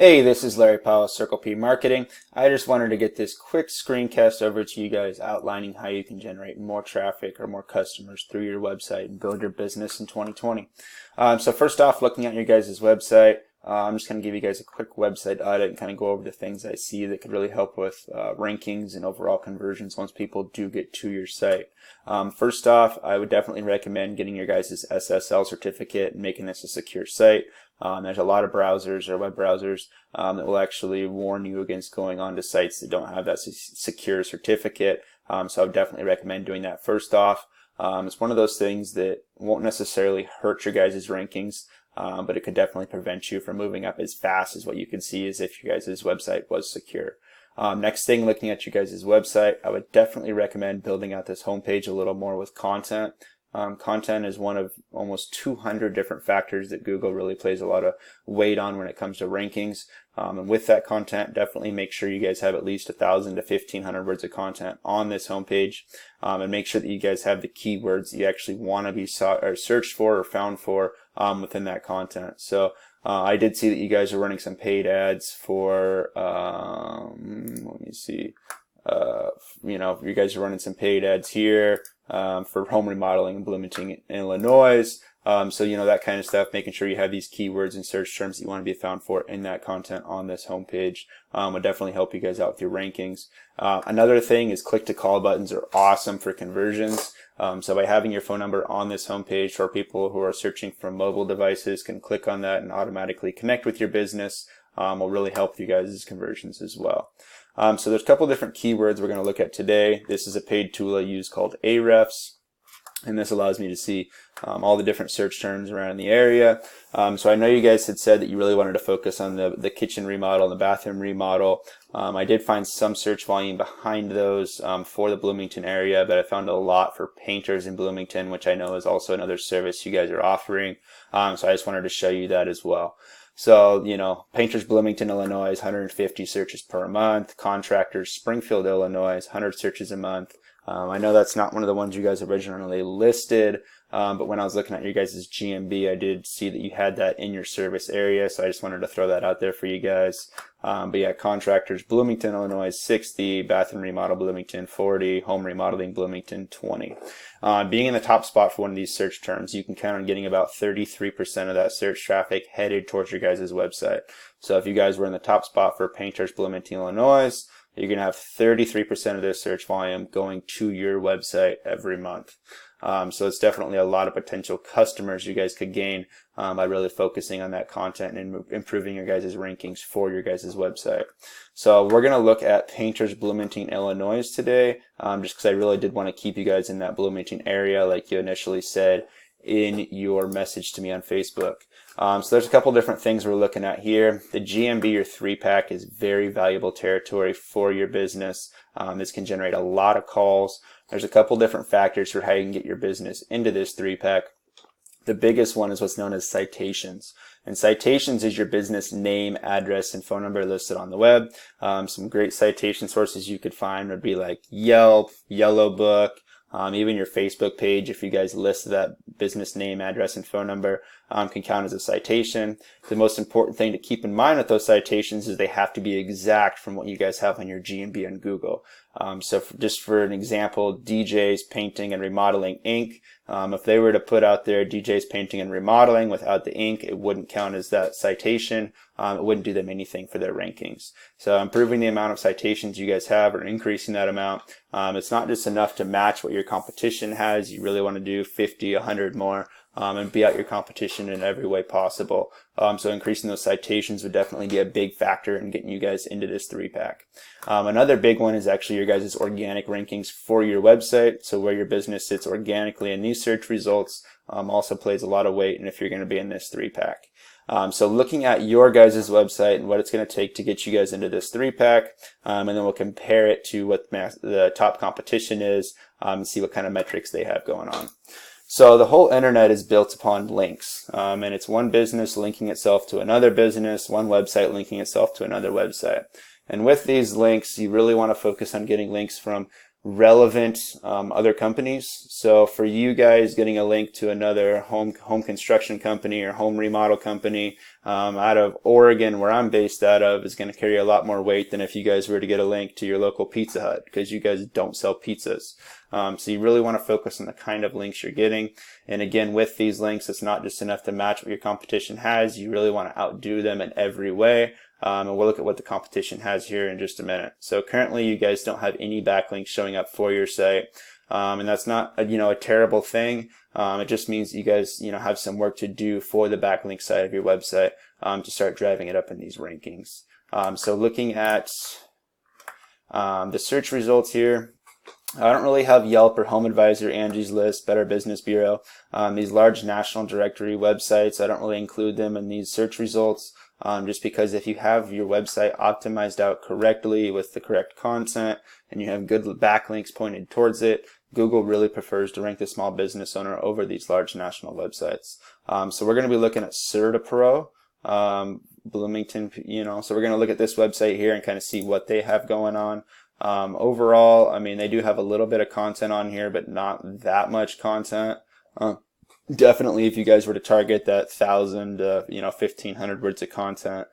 Hey, this is Larry Powell, Circle P Marketing. I just wanted to get this quick screencast over to you guys outlining how you can generate more traffic or more customers through your website and build your business in 2020. So first off, looking at your guys' website, I'm just going to give you guys a quick website audit and kind of go over the things I see that could really help with rankings and overall conversions once people do get to your site. First off, I would definitely recommend getting your guys' SSL certificate and making this a secure site. There's a lot of browsers or web browsers that will actually warn you against going on to sites that don't have that secure certificate. So I would definitely recommend doing that first off. It's one of those things that won't necessarily hurt your guys' rankings, but it could definitely prevent you from moving up as fast as what you can see as if your guys' website was secure. Next thing, looking at your guys' website, I would definitely recommend building out this homepage a little more with content. Content is one of almost 200 different factors that Google really plays a lot of weight on when it comes to rankings. And with that content, definitely make sure you guys have at least 1,000 to 1,500 words of content on this homepage, and make sure that you guys have the keywords that you actually want to be searched for or found for within that content. So I did see that you guys are running some paid ads for, let me see. You guys are running some paid ads here for home remodeling in Bloomington, Illinois. So, that kind of stuff, making sure you have these keywords and search terms that you want to be found for in that content on this homepage would definitely help you guys out with your rankings. Another thing is click-to-call buttons are awesome for conversions. So by having your phone number on this homepage for people who are searching for mobile devices can click on that and automatically connect with your business will really help you guys' conversions as well. So there's a couple different keywords we're going to look at today. This is a paid tool I use called Ahrefs, and this allows me to see all the different search terms around in the area. So I know you guys had said that you really wanted to focus on the kitchen remodel and the bathroom remodel. I did find some search volume behind those for the Bloomington area, but I found a lot for painters in Bloomington, which I know is also another service you guys are offering. So I just wanted to show you that as well. So, Painters Bloomington, Illinois, 150 searches per month. Contractors Springfield, Illinois, 100 searches a month. I know that's not one of the ones you guys originally listed, but when I was looking at your guys' GMB, I did see that you had that in your service area, so I just wanted to throw that out there for you guys. But yeah, Contractors Bloomington, Illinois, 60, Bathroom Remodel Bloomington, 40, Home Remodeling Bloomington, 20. Being in the top spot for one of these search terms, you can count on getting about 33% of that search traffic headed towards your guys' website. So if you guys were in the top spot for Painters Bloomington, Illinois, you're going to have 33% of their search volume going to your website every month. So it's definitely a lot of potential customers you guys could gain by really focusing on that content and improving your guys' rankings for your guys' website. So we're going to look at Painters Bloomington, Illinois today, just because I really did want to keep you guys in that Bloomington area like you initially said in your message to me on Facebook. So there's a couple different things we're looking at here. The GMB or 3-pack is very valuable territory for your business. This can generate a lot of calls. There's a couple different factors for how you can get your business into this 3-pack. The biggest one is what's known as citations. And citations is your business name, address, and phone number listed on the web. Some great citation sources you could find would be like Yelp, Yellow Book, even your Facebook page, if you guys list that business name, address, and phone number, can count as a citation. The most important thing to keep in mind with those citations is they have to be exact from what you guys have on your GMB on Google. So just for an example, DJ's Painting and Remodeling Inc. If they were to put out there DJ's Painting and Remodeling without the Inc., it wouldn't count as that citation. It wouldn't do them anything for their rankings. So improving the amount of citations you guys have or increasing that amount, it's not just enough to match what your competition has. You really want to do 50, 100 more and beat out your competition in every way possible. So increasing those citations would definitely be a big factor in getting you guys into this 3-pack. Another big one is actually your guys' organic rankings for your website. So where your business sits organically in these search results also plays a lot of weight, and if you're going to be in this 3-pack. So looking at your guys' website and what it's going to take to get you guys into this 3-pack, and then we'll compare it to what the top competition is and see what kind of metrics they have going on. So the whole internet is built upon links, and it's one business linking itself to another business, one website linking itself to another website. And with these links, you really want to focus on getting links from relevant other companies. So for you guys, getting a link to another home construction company or home remodel company out of Oregon, where I'm based out of, is going to carry a lot more weight than if you guys were to get a link to your local Pizza Hut, because you guys don't sell pizzas. So you really want to focus on the kind of links you're getting. And again, with these links, it's not just enough to match what your competition has. You really want to outdo them in every way. And we'll look at what the competition has here in just a minute. So currently, you guys don't have any backlinks showing up for your site. And that's not a terrible thing. It just means you guys have some work to do for the backlink side of your website to start driving it up in these rankings. So looking at the search results here, I don't really have Yelp or HomeAdvisor, Angie's List, Better Business Bureau. These large national directory websites, I don't really include them in these search results. Just because if you have your website optimized out correctly with the correct content and you have good backlinks pointed towards it, Google really prefers to rank the small business owner over these large national websites. So we're going to be looking at CertaPro, Bloomington, so we're going to look at this website here and kind of see what they have going on. Overall, I mean, they do have a little bit of content on here, but not that much content. Definitely, if you guys were to target that 1,000 to 1,500 words of content,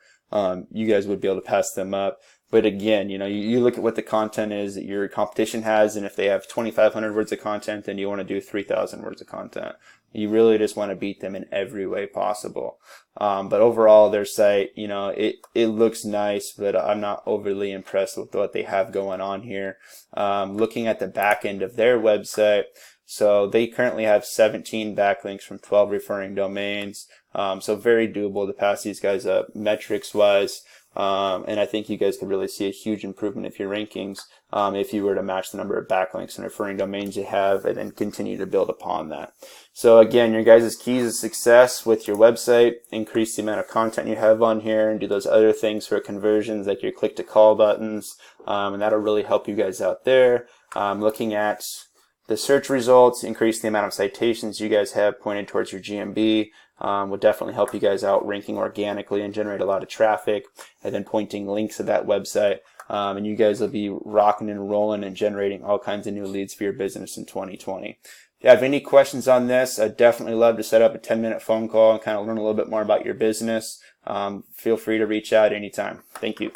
you guys would be able to pass them up. But again, you look at what the content is that your competition has, and if they have 2,500 words of content, then you want to do 3,000 words of content. You really just want to beat them in every way possible. But overall, their site, it looks nice, but I'm not overly impressed with what they have going on here. Looking at the back end of their website, so they currently have 17 backlinks from 12 referring domains. So very doable to pass these guys up metrics-wise. And I think you guys could really see a huge improvement of your rankings if you were to match the number of backlinks and referring domains you have and then continue to build upon that. So again, your guys' keys to success with your website: increase the amount of content you have on here and do those other things for conversions like your click-to-call buttons, and that'll really help you guys out there. Looking at the search results, increase the amount of citations you guys have pointed towards your GMB. Will definitely help you guys out ranking organically and generate a lot of traffic, and then pointing links to that website. And you guys will be rocking and rolling and generating all kinds of new leads for your business in 2020. If you have any questions on this, I'd definitely love to set up a 10-minute phone call and kind of learn a little bit more about your business. Feel free to reach out anytime. Thank you.